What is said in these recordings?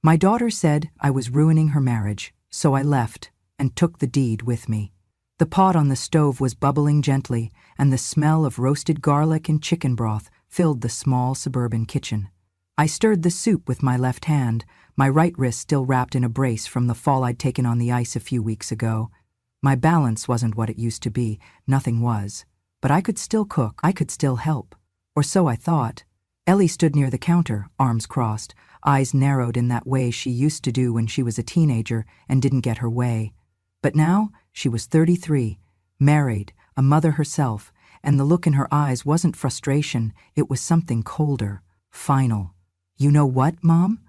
My daughter said I was ruining her marriage, so I left and took the deed with me. The pot on the stove was bubbling gently, and the smell of roasted garlic and chicken broth filled the small suburban kitchen. I stirred the soup with my left hand, my right wrist still wrapped in a brace from the fall I'd taken on the ice a few weeks ago. My balance wasn't what it used to be, nothing was. But I could still cook, I could still help. Or so I thought. Ellie stood near the counter, arms crossed, eyes narrowed in that way she used to do when she was a teenager and didn't get her way. But now she was 33, married, a mother herself, and the look in her eyes wasn't frustration, it was something colder, final. "You know what, Mom?"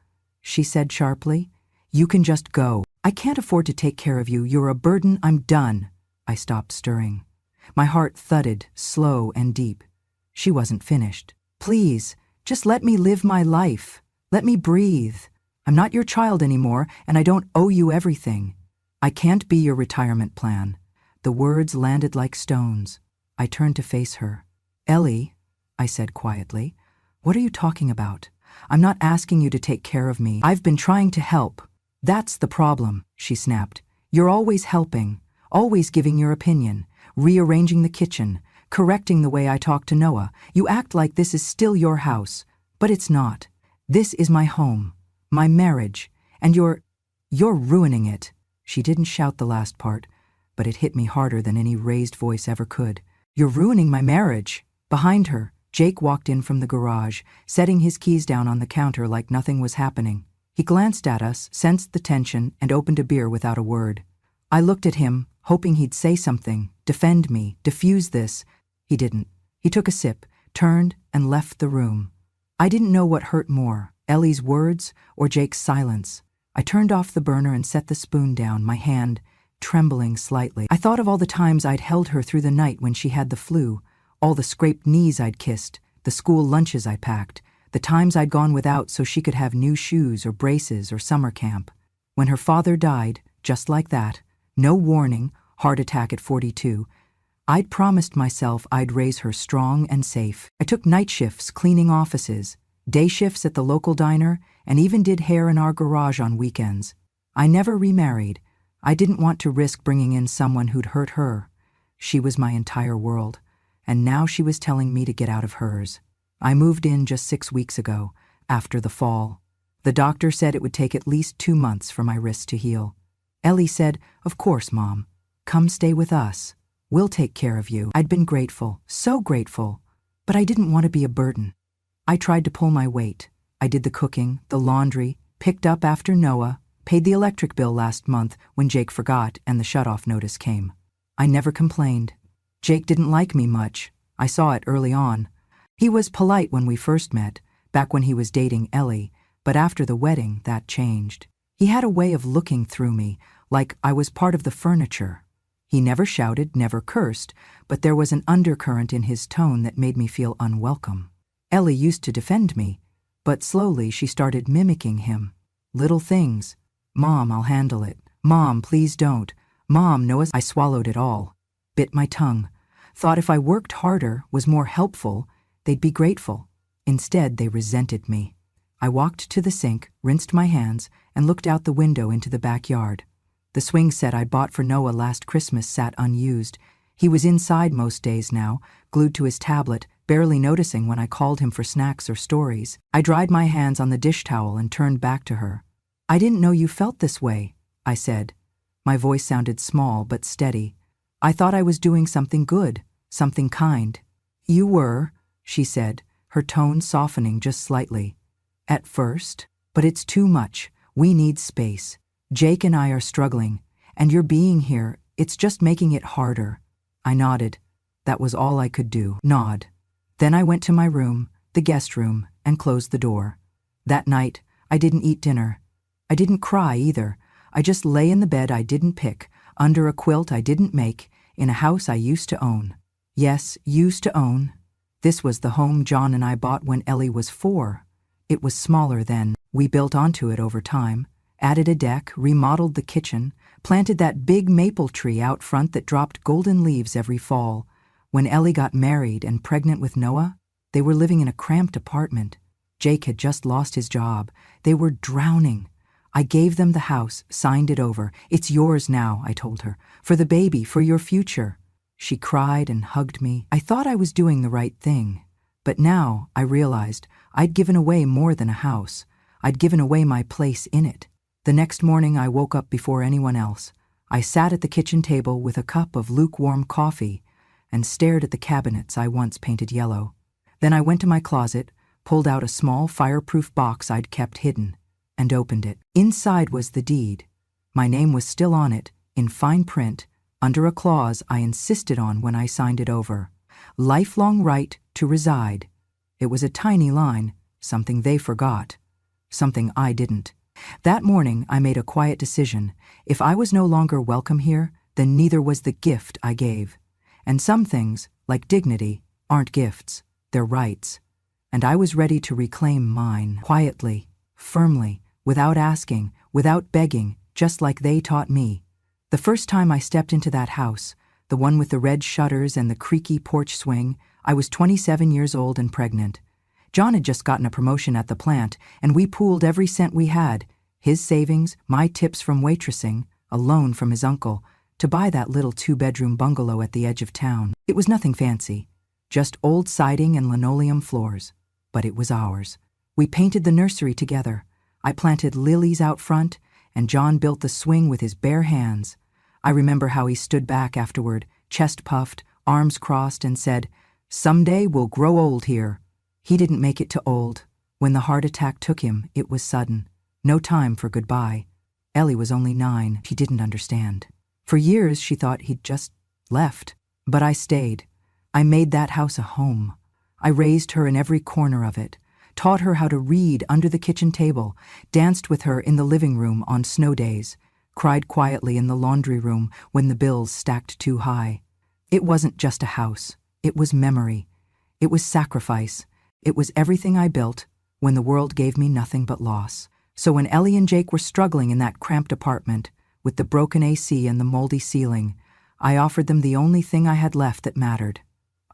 she said sharply. "You can just go. I can't afford to take care of you. You're a burden. I'm done." I stopped stirring. My heart thudded, slow and deep. She wasn't finished. "Please, just let me live my life. Let me breathe. I'm not your child anymore, and I don't owe you everything. I can't be your retirement plan." The words landed like stones. I turned to face her. "Ellie," I said quietly, "what are you talking about? I'm not asking you to take care of me. I've been trying to help." "That's the problem," she snapped. "You're always helping, always giving your opinion, rearranging the kitchen, correcting the way I talk to Noah. You act like this is still your house, but it's not. This is my home, my marriage, and you're ruining it." She didn't shout the last part, but it hit me harder than any raised voice ever could. "You're ruining my marriage." Behind her, Jake walked in from the garage, setting his keys down on the counter like nothing was happening. He glanced at us, sensed the tension, and opened a beer without a word. I looked at him, hoping he'd say something, defend me, diffuse this. He didn't. He took a sip, turned, and left the room. I didn't know what hurt more, Ellie's words or Jake's silence. I turned off the burner and set the spoon down, my hand trembling slightly. I thought of all the times I'd held her through the night when she had the flu, all the scraped knees I'd kissed, the school lunches I packed, the times I'd gone without so she could have new shoes or braces or summer camp. When her father died, just like that, no warning, heart attack at 42, I'd promised myself I'd raise her strong and safe. I took night shifts cleaning offices, day shifts at the local diner, and even did hair in our garage on weekends. I never remarried. I didn't want to risk bringing in someone who'd hurt her. She was my entire world, and now she was telling me to get out of hers. I moved in just 6 weeks ago, after the fall. The doctor said it would take at least 2 months for my wrist to heal. Ellie said, "Of course, Mom. Come stay with us. We'll take care of you." I'd been grateful, so grateful, but I didn't want to be a burden. I tried to pull my weight. I did the cooking, the laundry, picked up after Noah, paid the electric bill last month when Jake forgot and the shutoff notice came. I never complained. Jake didn't like me much. I saw it early on. He was polite when we first met, back when he was dating Ellie, but after the wedding, that changed. He had a way of looking through me, like I was part of the furniture. He never shouted, never cursed, but there was an undercurrent in his tone that made me feel unwelcome. Ellie used to defend me, but slowly she started mimicking him. Little things. "Mom, I'll handle it. Mom, please don't. Mom, Noah." I swallowed it all, bit my tongue, thought if I worked harder, was more helpful, they'd be grateful. Instead, they resented me. I walked to the sink, rinsed my hands, and looked out the window into the backyard. The swing set I bought for Noah last Christmas sat unused. He was inside most days now, glued to his tablet, barely noticing when I called him for snacks or stories. I dried my hands on the dish towel and turned back to her. "I didn't know you felt this way," I said. My voice sounded small but steady. "I thought I was doing something good, something kind." "You were," she said, her tone softening just slightly. "At first, but it's too much. We need space. Jake and I are struggling, and your being here, it's just making it harder." I nodded. That was all I could do, nod. Then I went to my room, the guest room, and closed the door. That night, I didn't eat dinner. I didn't cry either. I just lay in the bed I didn't pick, under a quilt I didn't make, in a house I used to own. Yes, used to own. This was the home John and I bought when Ellie was 4. It was smaller then. We built onto it over time, added a deck, remodeled the kitchen, planted that big maple tree out front that dropped golden leaves every fall. When Ellie got married and pregnant with Noah, they were living in a cramped apartment. Jake had just lost his job. They were drowning. I gave them the house, signed it over. It's yours now, I told her. For the baby, for your future. She cried and hugged me. I thought I was doing the right thing. But now I realized I'd given away more than a house. I'd given away my place in it. The next morning I woke up before anyone else. I sat at the kitchen table with a cup of lukewarm coffee and stared at the cabinets I once painted yellow. Then I went to my closet, pulled out a small fireproof box I'd kept hidden, and opened it. Inside was the deed. My name was still on it, in fine print, under a clause I insisted on when I signed it over. Lifelong right to reside. It was a tiny line, something they forgot, something I didn't. That morning I made a quiet decision. If I was no longer welcome here, then neither was the gift I gave. And some things, like dignity, aren't gifts, they're rights. And I was ready to reclaim mine, quietly, firmly, without asking, without begging, just like they taught me. The first time I stepped into that house, the one with the red shutters and the creaky porch swing, I was 27 years old and pregnant. John had just gotten a promotion at the plant, and we pooled every cent we had, his savings, my tips from waitressing, a loan from his uncle, to buy that little 2-bedroom bungalow at the edge of town. It was nothing fancy, just old siding and linoleum floors. But it was ours. We painted the nursery together. I planted lilies out front, and John built the swing with his bare hands. I remember how he stood back afterward, chest puffed, arms crossed, and said, "Someday we'll grow old here." He didn't make it to old. When the heart attack took him, it was sudden. No time for goodbye. Ellie was only 9. She didn't understand. For years she thought he'd just left. But I stayed. I made that house a home. I raised her in every corner of it, taught her how to read under the kitchen table, danced with her in the living room on snow days, cried quietly in the laundry room when the bills stacked too high. It wasn't just a house. It was memory. It was sacrifice. It was everything I built when the world gave me nothing but loss. So when Ellie and Jake were struggling in that cramped apartment, with the broken AC and the moldy ceiling, I offered them the only thing I had left that mattered.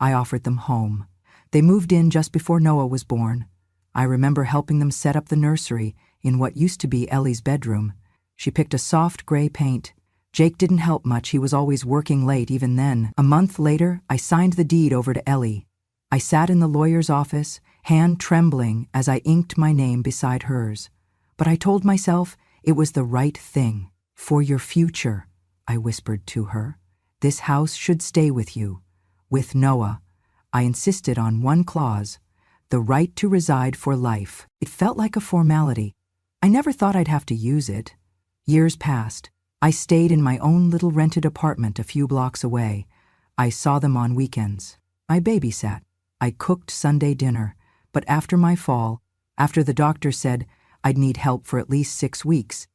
I offered them home. They moved in just before Noah was born. I remember helping them set up the nursery in what used to be Ellie's bedroom. She picked a soft gray paint. Jake didn't help much. He was always working late even then. A month later, I signed the deed over to Ellie. I sat in the lawyer's office, hand trembling as I inked my name beside hers. But I told myself it was the right thing. For your future, I whispered to her. This house should stay with you. With Noah. I insisted on one clause, the right to reside for life. It felt like a formality. I never thought I'd have to use it. Years passed. I stayed in my own little rented apartment a few blocks away. I saw them on weekends. I babysat. I cooked Sunday dinner. But after my fall, after the doctor said I'd need help for at least 6 weeks,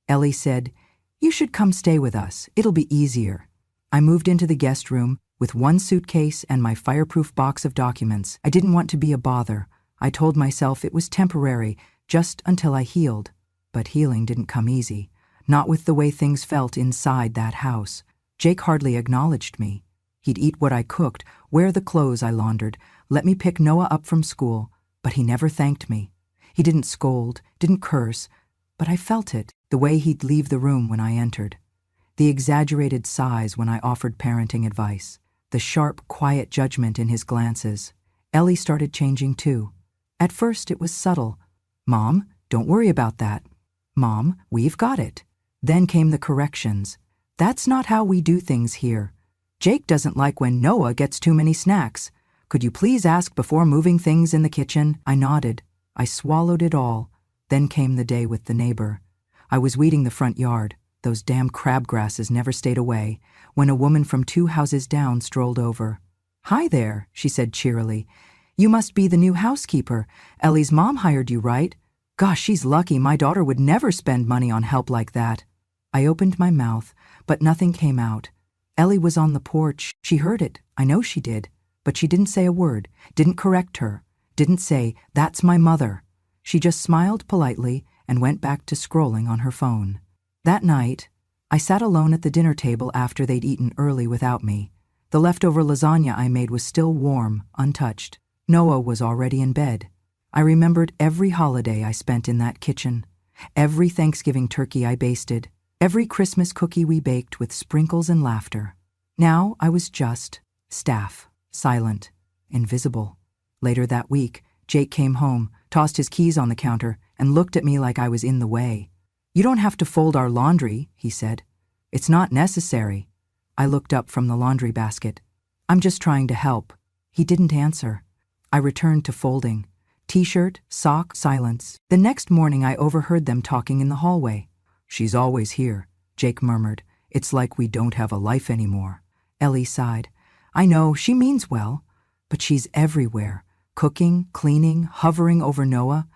Ellie said, "You should come stay with us. It'll be easier." I moved into the guest room with one suitcase and my fireproof box of documents. I didn't want to be a bother. I told myself it was temporary, just until I healed. But healing didn't come easy. Not with the way things felt inside that house. Jake hardly acknowledged me. He'd eat what I cooked, wear the clothes I laundered, let me pick Noah up from school, but he never thanked me. He didn't scold, didn't curse, but I felt it, the way he'd leave the room when I entered. The exaggerated sighs when I offered parenting advice. The sharp, quiet judgment in his glances. Ellie started changing too. At first it was subtle. "Mom, don't worry about that. Mom, we've got it." Then came the corrections. "That's not how we do things here. Jake doesn't like when Noah gets too many snacks. Could you please ask before moving things in the kitchen?" I nodded. I swallowed it all. Then came the day with the neighbor. I was weeding the front yard. Those damn crabgrasses never stayed away, when a woman from 2 houses down strolled over. "Hi there," she said cheerily. "You must be the new housekeeper. Ellie's mom hired you, right? Gosh, she's lucky. My daughter would never spend money on help like that." I opened my mouth, but nothing came out. Ellie was on the porch. She heard it. I know she did. But she didn't say a word, didn't correct her, didn't say, "That's my mother." She just smiled politely and went back to scrolling on her phone. That night, I sat alone at the dinner table after they'd eaten early without me. The leftover lasagna I made was still warm, untouched. Noah was already in bed. I remembered every holiday I spent in that kitchen. Every Thanksgiving turkey I basted, every Christmas cookie we baked with sprinkles and laughter. Now I was just staff, silent, invisible. Later that week, Jake came home, tossed his keys on the counter, and looked at me like I was in the way. "You don't have to fold our laundry," he said. "It's not necessary." I looked up from the laundry basket. "I'm just trying to help." He didn't answer. I returned to folding. T-shirt, sock, silence. The next morning I overheard them talking in the hallway. "She's always here," Jake murmured. "It's like we don't have a life anymore." Ellie sighed. "I know, she means well, but she's everywhere. Cooking, cleaning, hovering over Noah.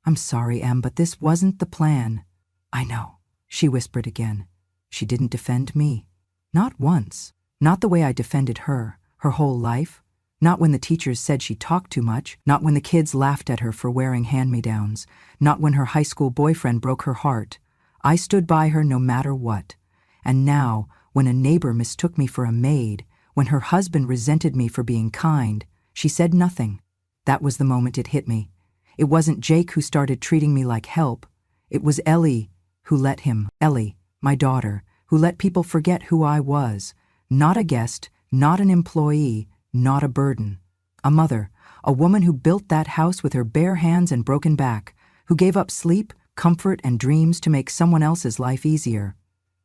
I'm sorry, Em, but this wasn't the plan." "I know," she whispered again. She didn't defend me. Not once. Not the way I defended her whole life. Not when the teachers said she talked too much. Not when the kids laughed at her for wearing hand-me-downs. Not when her high school boyfriend broke her heart. I stood by her no matter what. And now, when a neighbor mistook me for a maid, when her husband resented me for being kind, she said nothing. That was the moment it hit me. It wasn't Jake who started treating me like help. It was Ellie who let him. Ellie, my daughter, who let people forget who I was. Not a guest, not an employee, not a burden. A mother, a woman who built that house with her bare hands and broken back, who gave up sleep, comfort, and dreams to make someone else's life easier.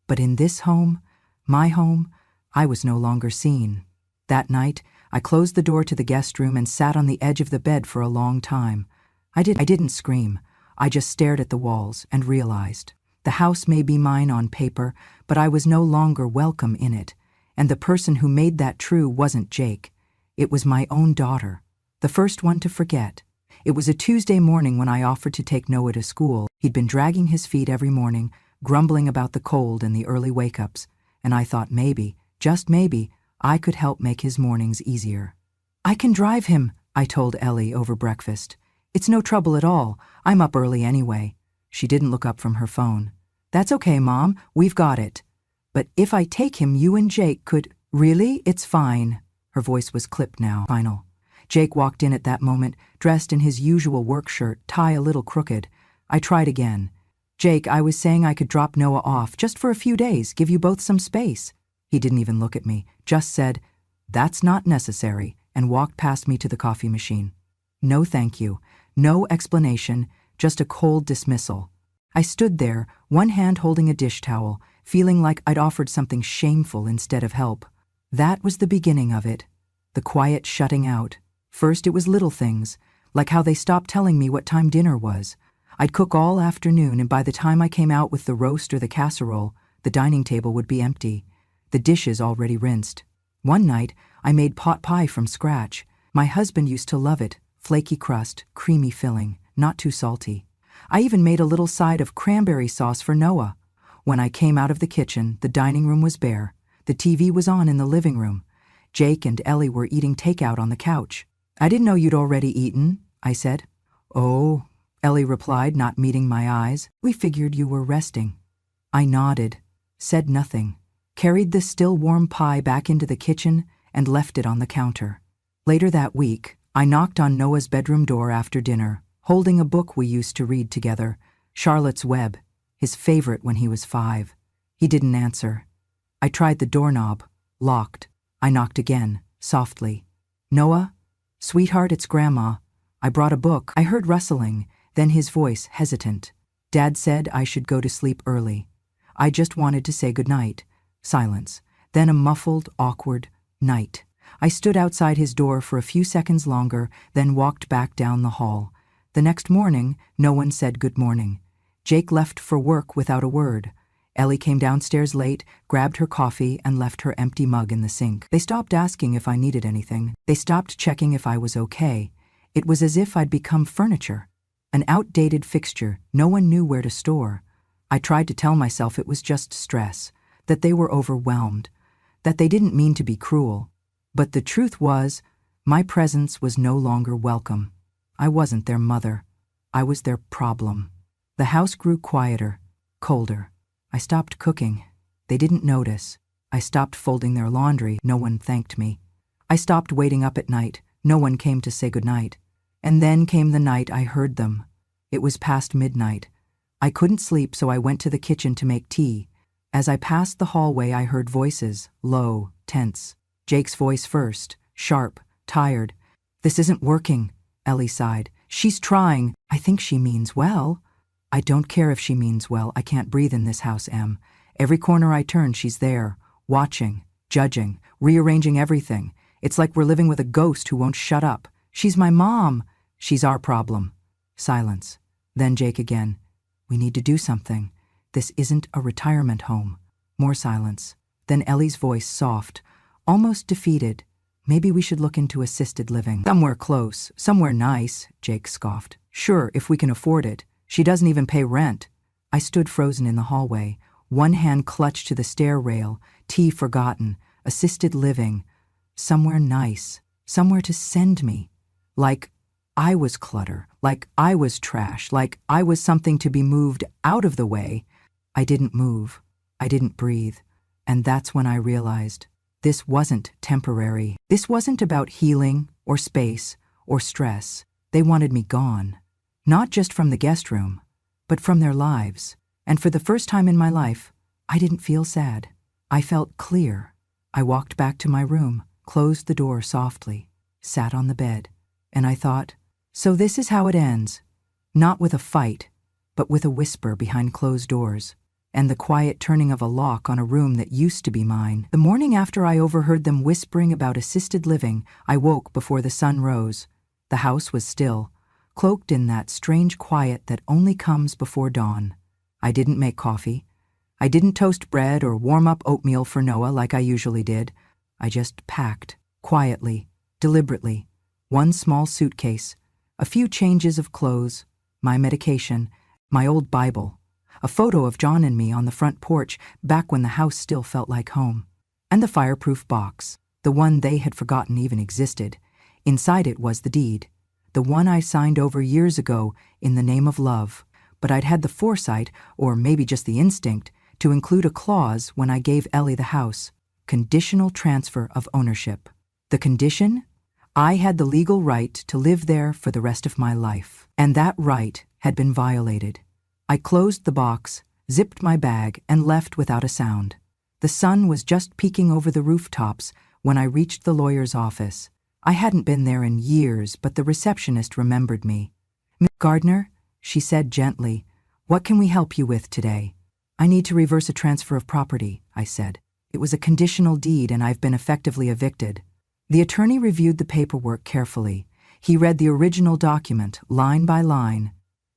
But in this home, my home, I was no longer seen. That night, I closed the door to the guest room and sat on the edge of the bed for a long time. I didn't scream. I just stared at the walls and realized the house may be mine on paper, but I was no longer welcome in it. And the person who made that true wasn't Jake. It was my own daughter, the first one to forget. It was a Tuesday morning when I offered to take Noah to school. He'd been dragging his feet every morning, grumbling about the cold and the early wake-ups, and I thought maybe, just maybe, I could help make his mornings easier. "I can drive him," I told Ellie over breakfast. "It's no trouble at all. I'm up early anyway." She didn't look up from her phone. "That's okay, Mom. We've got it. But if I take him, you and Jake could—" "Really? It's fine." Her voice was clipped now. Final. Jake walked in at that moment, dressed in his usual work shirt, tie a little crooked. I tried again. "Jake, I was saying I could drop Noah off just for a few days, give you both some space." He didn't even look at me, just said, "That's not necessary," and walked past me to the coffee machine. No thank you. No explanation, just a cold dismissal. I stood there, one hand holding a dish towel, feeling like I'd offered something shameful instead of help. That was the beginning of it. The quiet shutting out. First it was little things, like how they stopped telling me what time dinner was. I'd cook all afternoon, and by the time I came out with the roast or the casserole, the dining table would be empty, the dishes already rinsed. One night, I made pot pie from scratch. My husband used to love it, flaky crust, creamy filling, not too salty. I even made a little side of cranberry sauce for Noah. When I came out of the kitchen, the dining room was bare. The TV was on in the living room. Jake and Ellie were eating takeout on the couch. "I didn't know you'd already eaten," I said. "Oh," Ellie replied, not meeting my eyes. "We figured you were resting." I nodded, said nothing, carried the still warm pie back into the kitchen, and left it on the counter. Later that week, I knocked on Noah's bedroom door after dinner, holding a book we used to read together, Charlotte's Web, his favorite when he was 5. He didn't answer. I tried the doorknob, locked. I knocked again, softly. "Noah? Sweetheart, it's Grandma. I brought a book." I heard rustling, then his voice hesitant. "Dad said I should go to sleep early. I just wanted to say goodnight." Silence, then a muffled, awkward night. I stood outside his door for a few seconds longer, then walked back down the hall. The next morning, no one said good morning. Jake left for work without a word. Ellie came downstairs late, grabbed her coffee, and left her empty mug in the sink. They stopped asking if I needed anything. They stopped checking if I was okay. It was as if I'd become furniture, an outdated fixture no one knew where to store. I tried to tell myself it was just stress, that they were overwhelmed, that they didn't mean to be cruel. But the truth was, my presence was no longer welcome. I wasn't their mother. I was their problem. The house grew quieter, colder. I stopped cooking. They didn't notice. I stopped folding their laundry. No one thanked me. I stopped waiting up at night. No one came to say goodnight. And then came the night I heard them. It was past midnight. I couldn't sleep, so I went to the kitchen to make tea. As I passed the hallway, I heard voices, low, tense. Jake's voice first, sharp, tired. "This isn't working," Ellie sighed. "She's trying. I think she means well." "I don't care if she means well. I can't breathe in this house, Em. Every corner I turn, she's there, watching, judging, rearranging everything. It's like we're living with a ghost who won't shut up. She's my mom. She's our problem." Silence. Then Jake again. "We need to do something. This isn't a retirement home." More silence. Then Ellie's voice, soft, almost defeated. "Maybe we should look into assisted living." "Somewhere close, somewhere nice," Jake scoffed. "Sure, if we can afford it. She doesn't even pay rent." I stood frozen in the hallway, one hand clutched to the stair rail, tea forgotten, assisted living. Somewhere nice, somewhere to send me. Like I was clutter, like I was trash, like I was something to be moved out of the way. I didn't move. I didn't breathe. And that's when I realized this wasn't temporary. This wasn't about healing or space or stress. They wanted me gone. Not just from the guest room, but from their lives. And for the first time in my life, I didn't feel sad. I felt clear. I walked back to my room, closed the door softly, sat on the bed, and I thought, so this is how it ends. Not with a fight, but with a whisper behind closed doors, and the quiet turning of a lock on a room that used to be mine. The morning after I overheard them whispering about assisted living, I woke before the sun rose. The house was still, cloaked in that strange quiet that only comes before dawn. I didn't make coffee. I didn't toast bread or warm up oatmeal for Noah like I usually did. I just packed, quietly, deliberately, one small suitcase, a few changes of clothes, my medication, my old Bible, a photo of John and me on the front porch back when the house still felt like home, and the fireproof box, the one they had forgotten even existed. Inside it was the deed, the one I signed over years ago in the name of love, but I'd had the foresight, or maybe just the instinct, to include a clause when I gave Ellie the house, conditional transfer of ownership. The condition? I had the legal right to live there for the rest of my life, and that right had been violated. I closed the box, zipped my bag, and left without a sound. The sun was just peeking over the rooftops when I reached the lawyer's office. I hadn't been there in years, but the receptionist remembered me. "Miss Gardner," she said gently, "what can we help you with today?" "I need to reverse a transfer of property," I said. "It was a conditional deed and I've been effectively evicted." The attorney reviewed the paperwork carefully. He read the original document, line by line.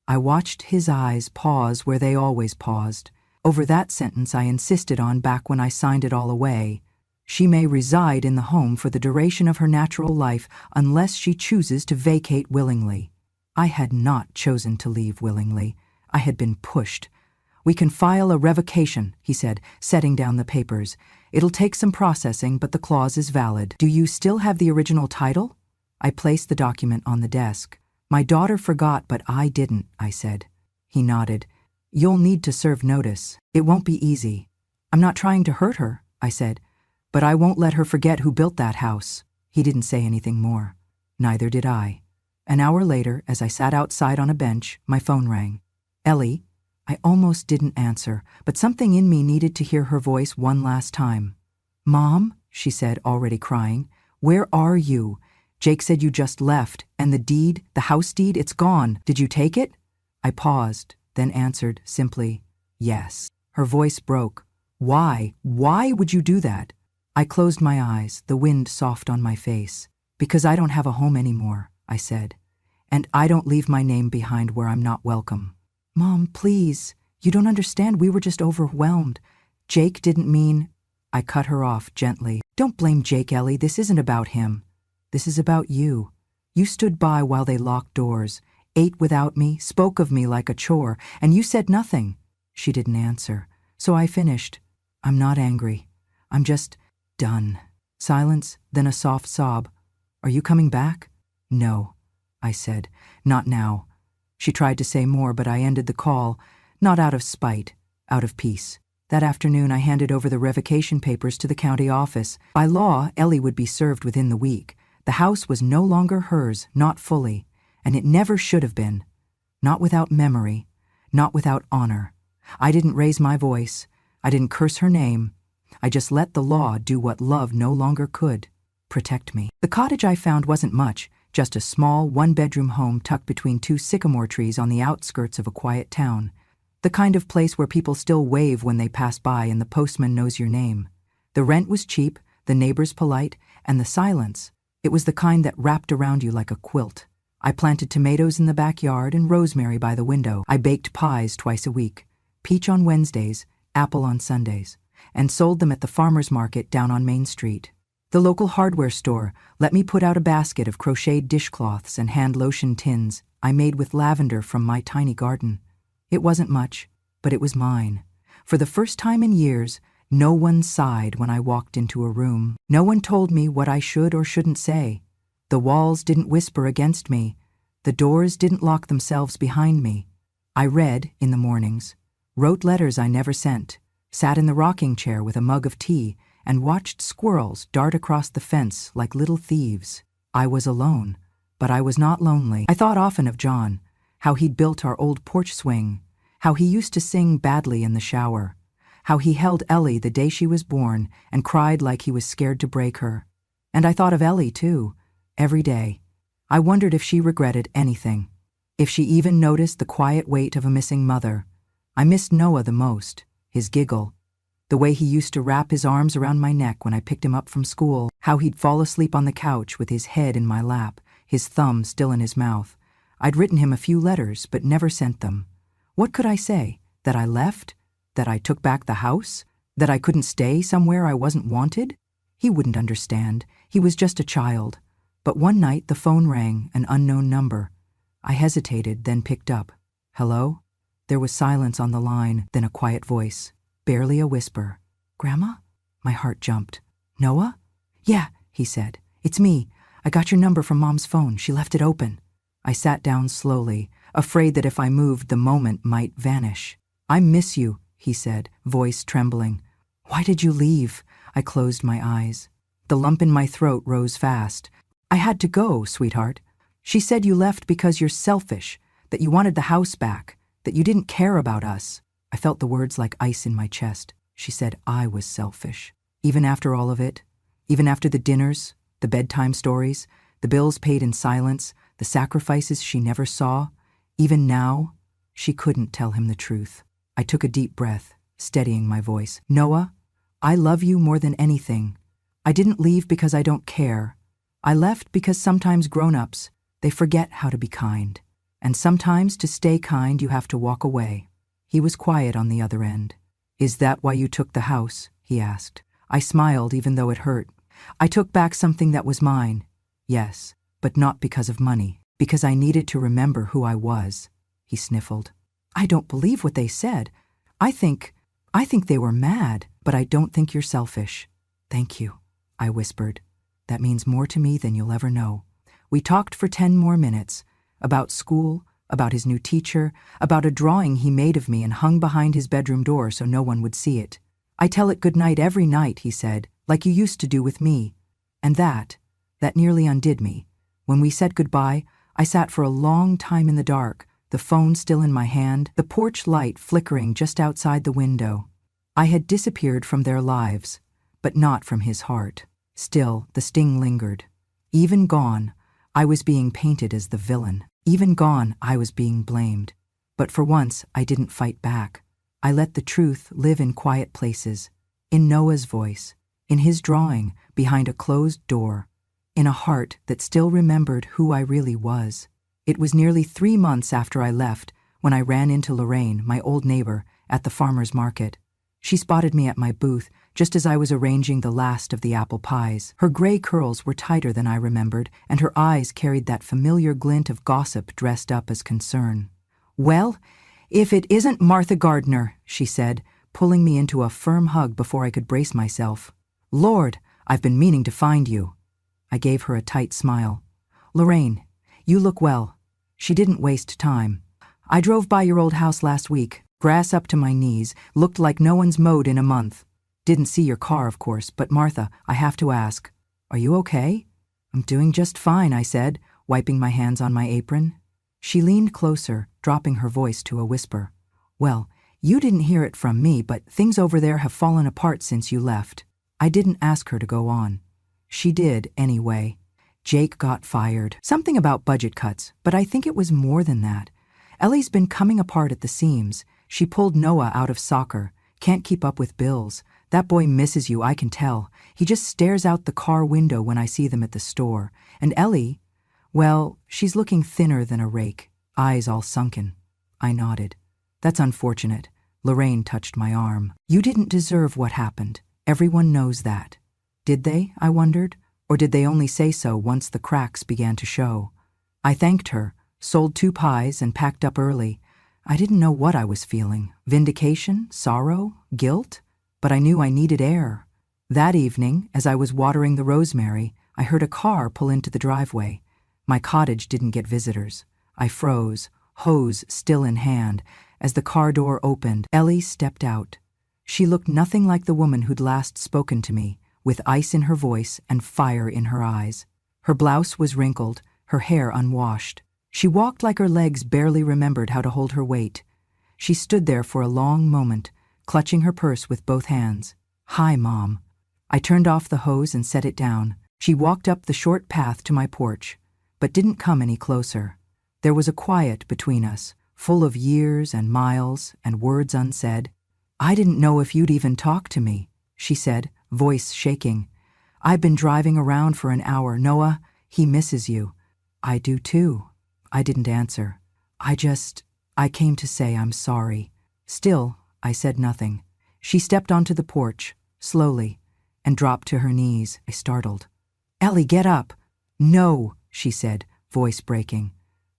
I watched his eyes pause where they always paused. Over that sentence I insisted on back when I signed it all away. She may reside in the home for the duration of her natural life unless she chooses to vacate willingly. I had not chosen to leave willingly. I had been pushed. "We can file a revocation," he said, setting down the papers. "It'll take some processing, but the clause is valid. Do you still have the original title?" I placed the document on the desk. "My daughter forgot, but I didn't," I said. He nodded. "You'll need to serve notice. It won't be easy." "I'm not trying to hurt her," I said, "but I won't let her forget who built that house." He didn't say anything more. Neither did I. An hour later, as I sat outside on a bench, my phone rang. "Ellie?" I almost didn't answer, but something in me needed to hear her voice one last time. "Mom," she said, already crying, "where are you? Jake said you just left, and the deed, the house deed, it's gone. Did you take it?" I paused, then answered simply, "Yes." Her voice broke. "Why? Why would you do that?" I closed my eyes, the wind soft on my face. "Because I don't have a home anymore," I said. "And I don't leave my name behind where I'm not welcome." "Mom, please. You don't understand. We were just overwhelmed. Jake didn't mean—" I cut her off gently. "Don't blame Jake, Ellie. This isn't about him. This is about you. You stood by while they locked doors, ate without me, spoke of me like a chore, and you said nothing." She didn't answer, so I finished. "I'm not angry. I'm just done." Silence, then a soft sob. "Are you coming back?" "No," I said. "Not now." She tried to say more, but I ended the call, not out of spite, out of peace. That afternoon I handed over the revocation papers to the county office. By law, Ellie would be served within the week. The house was no longer hers, not fully, and it never should have been. Not without memory, not without honor. I didn't raise my voice. I didn't curse her name. I just let the law do what love no longer could: protect me. The cottage I found wasn't much, just a small one-bedroom home tucked between two sycamore trees on the outskirts of a quiet town. The kind of place where people still wave when they pass by and the postman knows your name. The rent was cheap, the neighbors polite, and the silence, it was the kind that wrapped around you like a quilt. I planted tomatoes in the backyard and rosemary by the window. I baked pies twice a week, peach on Wednesdays, apple on Sundays, and sold them at the farmer's market down on Main Street. The local hardware store let me put out a basket of crocheted dishcloths and hand lotion tins I made with lavender from my tiny garden. It wasn't much, but it was mine. For the first time in years, no one sighed when I walked into a room. No one told me what I should or shouldn't say. The walls didn't whisper against me. The doors didn't lock themselves behind me. I read in the mornings, wrote letters I never sent, sat in the rocking chair with a mug of tea, and watched squirrels dart across the fence like little thieves. I was alone, but I was not lonely. I thought often of John, how he'd built our old porch swing, how he used to sing badly in the shower, how he held Ellie the day she was born and cried like he was scared to break her. And I thought of Ellie, too, every day. I wondered if she regretted anything, if she even noticed the quiet weight of a missing mother. I missed Noah the most, his giggle, the way he used to wrap his arms around my neck when I picked him up from school, how he'd fall asleep on the couch with his head in my lap, his thumb still in his mouth. I'd written him a few letters but never sent them. What could I say? That I left? That I took back the house? That I couldn't stay somewhere I wasn't wanted? He wouldn't understand. He was just a child. But one night the phone rang, an unknown number. I hesitated, then picked up. Hello? There was silence on the line, then a quiet voice. Barely a whisper. Grandma? My heart jumped. Noah? Yeah, he said. It's me. I got your number from Mom's phone. She left it open. I sat down slowly, afraid that if I moved, the moment might vanish. I miss you, he said, voice trembling. Why did you leave? I closed my eyes. The lump in my throat rose fast. I had to go, sweetheart. She said you left because you're selfish, that you wanted the house back, that you didn't care about us. I felt the words like ice in my chest. She said I was selfish. Even after all of it, even after the dinners, the bedtime stories, the bills paid in silence, the sacrifices she never saw, even now, she couldn't tell him the truth. I took a deep breath, steadying my voice. Noah, I love you more than anything. I didn't leave because I don't care. I left because sometimes grown-ups, they forget how to be kind. And sometimes to stay kind, you have to walk away. He was quiet on the other end. Is that why you took the house? He asked. I smiled even though it hurt. I took back something that was mine. Yes, but not because of money. Because I needed to remember who I was. He sniffled. I don't believe what they said. I think they were mad, but I don't think you're selfish. Thank you, I whispered. That means more to me than you'll ever know. We talked for 10 more minutes, about school, about his new teacher, about a drawing he made of me and hung behind his bedroom door so no one would see it. I tell it goodnight every night, he said, like you used to do with me. And that nearly undid me. When we said goodbye, I sat for a long time in the dark, the phone still in my hand, the porch light flickering just outside the window. I had disappeared from their lives, but not from his heart. Still, the sting lingered. Even gone, I was being painted as the villain. Even gone, I was being blamed. But for once, I didn't fight back. I let the truth live in quiet places, in Noah's voice, in his drawing, behind a closed door, in a heart that still remembered who I really was. It was nearly 3 months after I left when I ran into Lorraine, my old neighbor, at the farmer's market. She spotted me at my booth just as I was arranging the last of the apple pies. Her gray curls were tighter than I remembered, and her eyes carried that familiar glint of gossip dressed up as concern. Well, if it isn't Martha Gardner, she said, pulling me into a firm hug before I could brace myself. Lord, I've been meaning to find you. I gave her a tight smile. Lorraine, you look well. She didn't waste time. I drove by your old house last week, grass up to my knees, looked like no one's mowed in a month. Didn't see your car, of course, but Martha, I have to ask, are you okay? I'm doing just fine, I said, wiping my hands on my apron. She leaned closer, dropping her voice to a whisper. Well, you didn't hear it from me, but things over there have fallen apart since you left. I didn't ask her to go on. She did, anyway. Jake got fired. Something about budget cuts, but I think it was more than that. Ellie's been coming apart at the seams. She pulled Noah out of soccer. Can't keep up with bills. That boy misses you, I can tell. He just stares out the car window when I see them at the store. And Ellie, well, she's looking thinner than a rake, eyes all sunken. I nodded. That's unfortunate. Lorraine touched my arm. You didn't deserve what happened. Everyone knows that. Did they, I wondered? Or did they only say so once the cracks began to show? I thanked her, sold 2 pies, and packed up early. I didn't know what I was feeling. Vindication? Sorrow? Guilt? But I knew I needed air. That evening, as I was watering the rosemary, I heard a car pull into the driveway. My cottage didn't get visitors. I froze, hose still in hand. As the car door opened, Ellie stepped out. She looked nothing like the woman who'd last spoken to me, with ice in her voice and fire in her eyes. Her blouse was wrinkled, her hair unwashed. She walked like her legs barely remembered how to hold her weight. She stood there for a long moment, clutching her purse with both hands. "Hi, Mom." I turned off the hose and set it down. She walked up the short path to my porch, but didn't come any closer. There was a quiet between us, full of years and miles and words unsaid. "I didn't know if you'd even talk to me," she said, voice shaking. "I've been driving around for an hour. Noah, he misses you." "I do too." I didn't answer. I came to say I'm sorry." Still, I said nothing. She stepped onto the porch, slowly, and dropped to her knees. I startled. "Ellie, get up." "No," she said, voice breaking.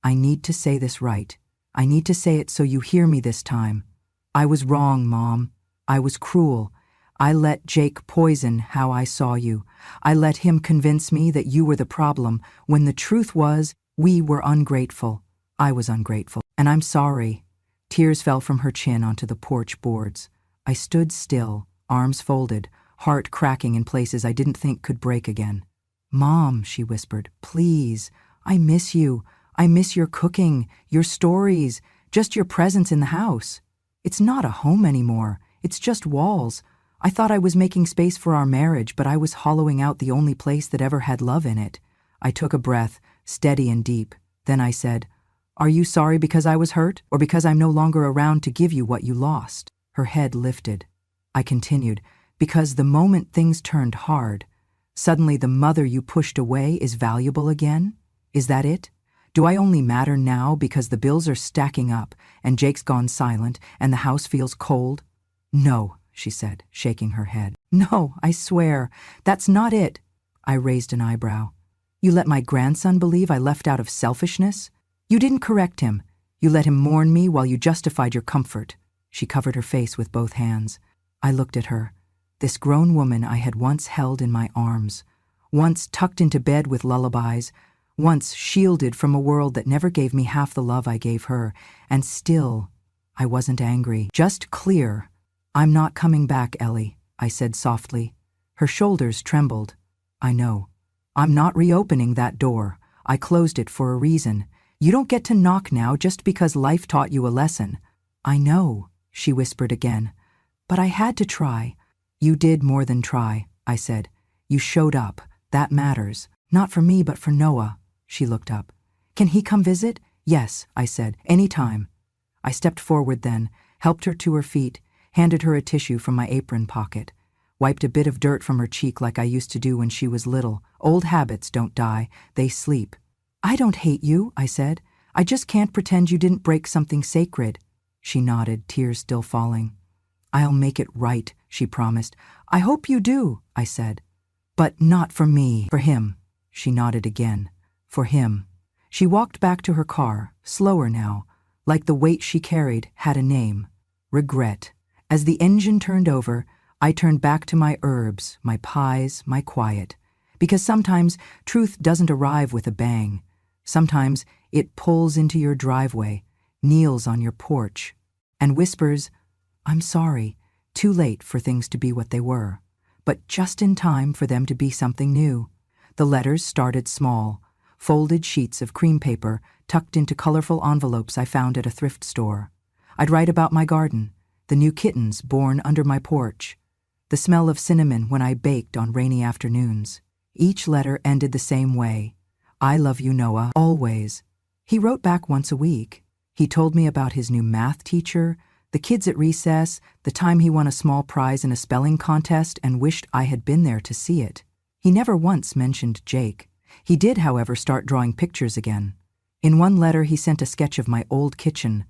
"I need to say this right. I need to say it so you hear me this time. I was wrong, Mom. I was cruel. I let Jake poison how I saw you. I let him convince me that you were the problem, when the truth was we were ungrateful. I was ungrateful. And I'm sorry." Tears fell from her chin onto the porch boards. I stood still, arms folded, heart cracking in places I didn't think could break again. "Mom," she whispered, "please. I miss you. I miss your cooking, your stories, just your presence in the house. It's not a home anymore. It's just walls. I thought I was making space for our marriage, but I was hollowing out the only place that ever had love in it." I took a breath, steady and deep. Then I said, "Are you sorry because I was hurt, or because I'm no longer around to give you what you lost?" Her head lifted. I continued, "Because the moment things turned hard, suddenly the mother you pushed away is valuable again? Is that it? Do I only matter now because the bills are stacking up, and Jake's gone silent, and the house feels cold?" "No," she said, shaking her head. "No, I swear, that's not it." I raised an eyebrow. "You let my grandson believe I left out of selfishness? You didn't correct him. You let him mourn me while you justified your comfort." She covered her face with both hands. I looked at her, this grown woman I had once held in my arms, once tucked into bed with lullabies, once shielded from a world that never gave me half the love I gave her, and still, I wasn't angry, just clear. "I'm not coming back, Ellie," I said softly. Her shoulders trembled. "I know. I'm not reopening that door. I closed it for a reason. You don't get to knock now just because life taught you a lesson." "I know," she whispered again. "But I had to try." "You did more than try," I said. "You showed up. That matters. Not for me, but for Noah." She looked up. "Can he come visit?" "Yes," I said. "Any time." I stepped forward then, helped her to her feet, handed her a tissue from my apron pocket, wiped a bit of dirt from her cheek like I used to do when she was little. Old habits don't die, they sleep. "I don't hate you," I said. "I just can't pretend you didn't break something sacred." She nodded, tears still falling. "I'll make it right," she promised. "I hope you do," I said. "But not for me, for him." She nodded again. "For him." She walked back to her car, slower now, like the weight she carried had a name. Regret. As the engine turned over, I turned back to my herbs, my pies, my quiet. Because sometimes truth doesn't arrive with a bang. Sometimes it pulls into your driveway, kneels on your porch, and whispers, "I'm sorry," too late for things to be what they were, but just in time for them to be something new. The letters started small, folded sheets of cream paper tucked into colorful envelopes I found at a thrift store. I'd write about my garden, the new kittens born under my porch, the smell of cinnamon when I baked on rainy afternoons. Each letter ended the same way. I love you, Noah, always. He wrote back once a week. He told me about his new math teacher, the kids at recess, the time he won a small prize in a spelling contest and wished I had been there to see it. He never once mentioned Jake. He did, however, start drawing pictures again. In one letter, he sent a sketch of my old kitchen.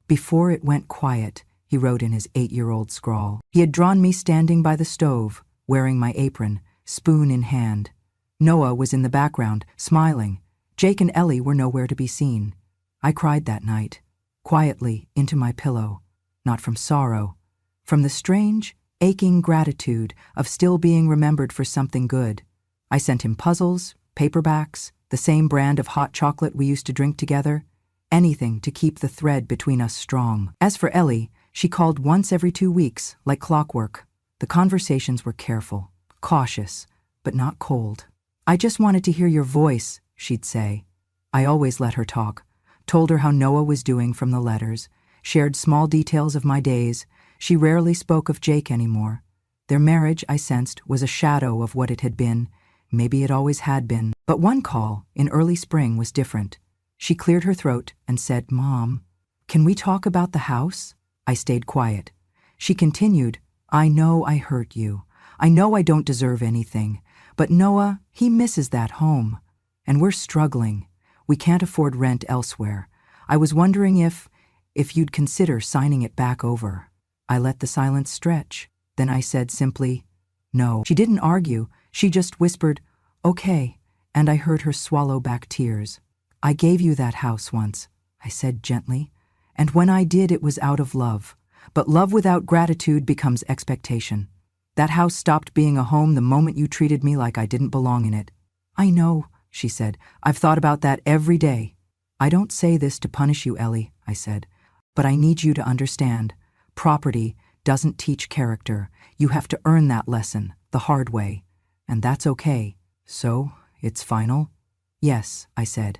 Before it went quiet, he wrote in his 8-year-old scrawl. He had drawn me standing by the stove, wearing my apron, spoon in hand. Noah was in the background, smiling. Jake and Ellie were nowhere to be seen. I cried that night, quietly, into my pillow. Not from sorrow, from the strange, aching gratitude of still being remembered for something good. I sent him puzzles, paperbacks, the same brand of hot chocolate we used to drink together, anything to keep the thread between us strong. As for Ellie, she called once every 2 weeks, like clockwork. The conversations were careful, cautious, but not cold. I just wanted to hear your voice, she'd say. I always let her talk, told her how Noah was doing from the letters, shared small details of my days. She rarely spoke of Jake anymore. Their marriage, I sensed, was a shadow of what it had been. Maybe it always had been. But one call, in early spring, was different. She cleared her throat and said, "Mom, can we talk about the house?" I stayed quiet. She continued, "I know I hurt you. I know I don't deserve anything. But Noah, he misses that home. And we're struggling. We can't afford rent elsewhere. I was wondering if you'd consider signing it back over." I let the silence stretch. Then I said simply, "No." She didn't argue. She just whispered, "Okay," and I heard her swallow back tears. "I gave you that house once," I said gently, "and when I did, it was out of love. But love without gratitude becomes expectation. That house stopped being a home the moment you treated me like I didn't belong in it." "I know," she said. "I've thought about that every day." "I don't say this to punish you, Ellie," I said, "but I need you to understand. Property doesn't teach character. You have to earn that lesson, the hard way. And that's okay." "So, it's final?" "Yes," I said.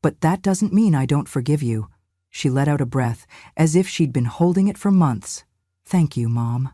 "But that doesn't mean I don't forgive you." She let out a breath, as if she'd been holding it for months. "Thank you, Mom."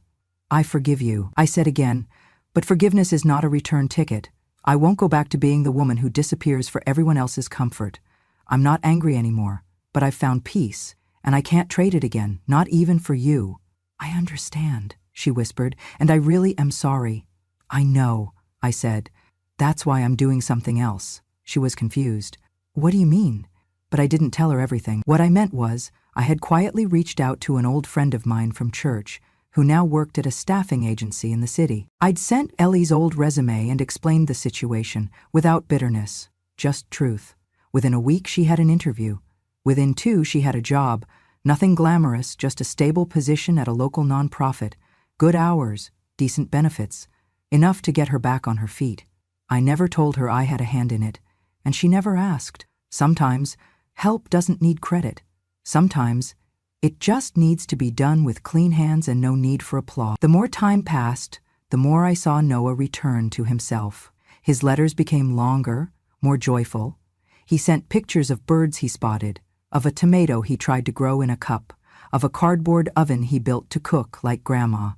"I forgive you," I said again, "but forgiveness is not a return ticket. I won't go back to being the woman who disappears for everyone else's comfort. I'm not angry anymore, but I've found peace, and I can't trade it again, not even for you." "I understand," she whispered, "and I really am sorry." "I know," I said. "That's why I'm doing something else." She was confused. "What do you mean?" But I didn't tell her everything. What I meant was, I had quietly reached out to an old friend of mine from church, who now worked at a staffing agency in the city. I'd sent Ellie's old resume and explained the situation, without bitterness, just truth. Within a week, she had an interview. Within 2, she had a job. Nothing glamorous, just a stable position at a local nonprofit. Good hours, decent benefits. Enough to get her back on her feet. I never told her I had a hand in it, and she never asked. Sometimes, help doesn't need credit. Sometimes, it just needs to be done with clean hands and no need for applause. The more time passed, the more I saw Noah return to himself. His letters became longer, more joyful. He sent pictures of birds he spotted, of a tomato he tried to grow in a cup, of a cardboard oven he built to cook like Grandma.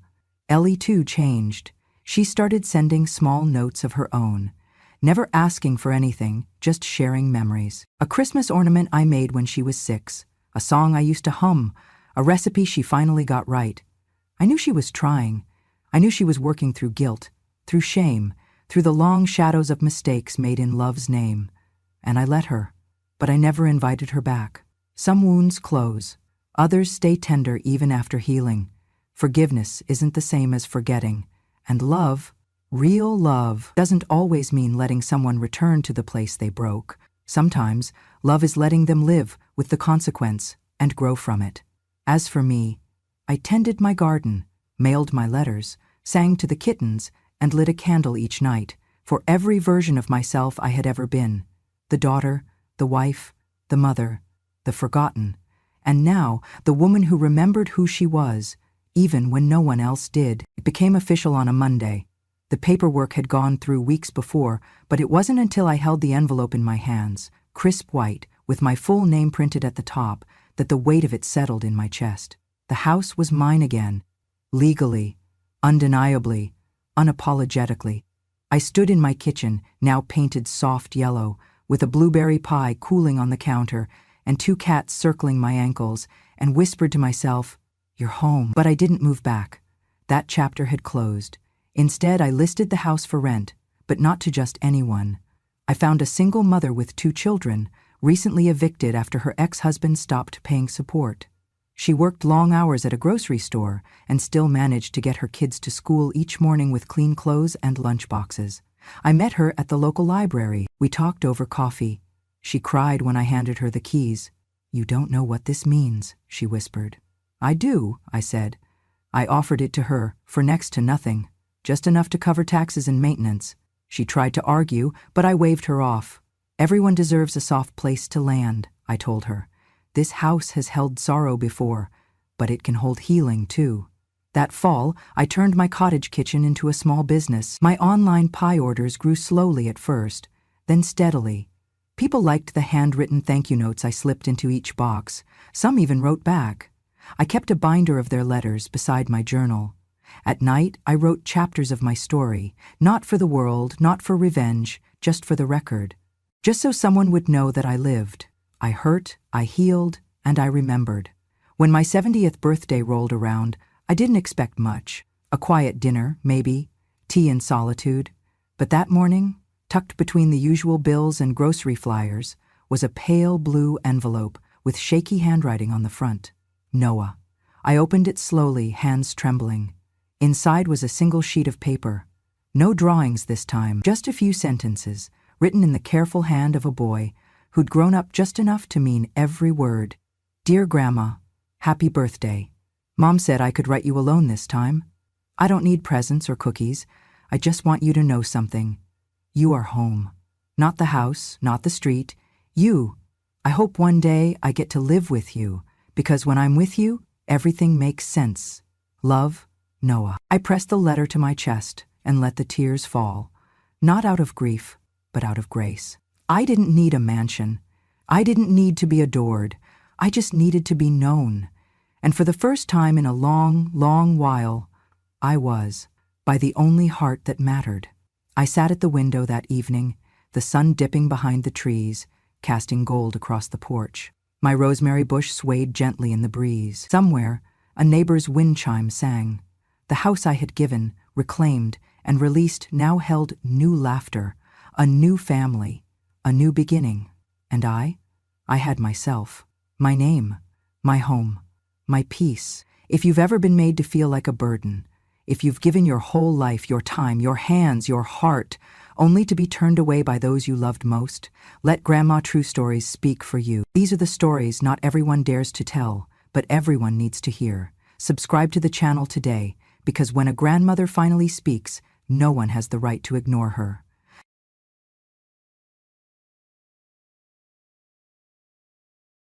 Ellie, too, changed. She started sending small notes of her own, never asking for anything, just sharing memories. A Christmas ornament I made when she was 6, a song I used to hum, a recipe she finally got right. I knew she was trying. I knew she was working through guilt, through shame, through the long shadows of mistakes made in love's name. And I let her, but I never invited her back. Some wounds close. Others stay tender even after healing. Forgiveness isn't the same as forgetting. And love, real love, doesn't always mean letting someone return to the place they broke. Sometimes, love is letting them live with the consequence and grow from it. As for me, I tended my garden, mailed my letters, sang to the kittens, and lit a candle each night for every version of myself I had ever been. The daughter, the wife, the mother, the forgotten, and now the woman who remembered who she was, even when no one else did. It became official on a Monday. The paperwork had gone through weeks before, but it wasn't until I held the envelope in my hands, crisp white, with my full name printed at the top, that the weight of it settled in my chest. The house was mine again, legally, undeniably, unapologetically. I stood in my kitchen, now painted soft yellow, with a blueberry pie cooling on the counter and 2 cats circling my ankles, and whispered to myself, "You're home." But I didn't move back. That chapter had closed. Instead, I listed the house for rent, but not to just anyone. I found a single mother with 2 children, recently evicted after her ex-husband stopped paying support. She worked long hours at a grocery store and still managed to get her kids to school each morning with clean clothes and lunchboxes. I met her at the local library. We talked over coffee. She cried when I handed her the keys. "You don't know what this means," she whispered. "I do," I said. I offered it to her for next to nothing, just enough to cover taxes and maintenance. She tried to argue, but I waved her off. "Everyone deserves a soft place to land," I told her. "This house has held sorrow before, but it can hold healing too." That fall, I turned my cottage kitchen into a small business. My online pie orders grew slowly at first, then steadily. People liked the handwritten thank you notes I slipped into each box. Some even wrote back. I kept a binder of their letters beside my journal. At night, I wrote chapters of my story, not for the world, not for revenge, just for the record. Just so someone would know that I lived. I hurt, I healed, and I remembered. When my 70th birthday rolled around, I didn't expect much. A quiet dinner, maybe, tea in solitude. But that morning, tucked between the usual bills and grocery flyers, was a pale blue envelope with shaky handwriting on the front. Noah. I opened it slowly, hands trembling. Inside was a single sheet of paper. No drawings this time, just a few sentences, written in the careful hand of a boy who'd grown up just enough to mean every word. "Dear Grandma, happy birthday. Mom said I could write you alone this time. I don't need presents or cookies. I just want you to know something. You are home. Not the house, not the street. You. I hope one day I get to live with you, because when I'm with you, everything makes sense. Love, Noah." I pressed the letter to my chest and let the tears fall, not out of grief, but out of grace. I didn't need a mansion. I didn't need to be adored. I just needed to be known. And for the first time in a long, long while, I was, by the only heart that mattered. I sat at the window that evening, the sun dipping behind the trees, casting gold across the porch. My rosemary bush swayed gently in the breeze. Somewhere, a neighbor's wind chime sang. The house I had given, reclaimed, and released now held new laughter, a new family, a new beginning. And I had myself, my name, my home, my peace. If you've ever been made to feel like a burden, if you've given your whole life, your time, your hands, your heart, only to be turned away by those you loved most, let Grandma True Stories speak for you. These are the stories not everyone dares to tell, but everyone needs to hear. Subscribe to the channel today, because when a grandmother finally speaks, no one has the right to ignore her.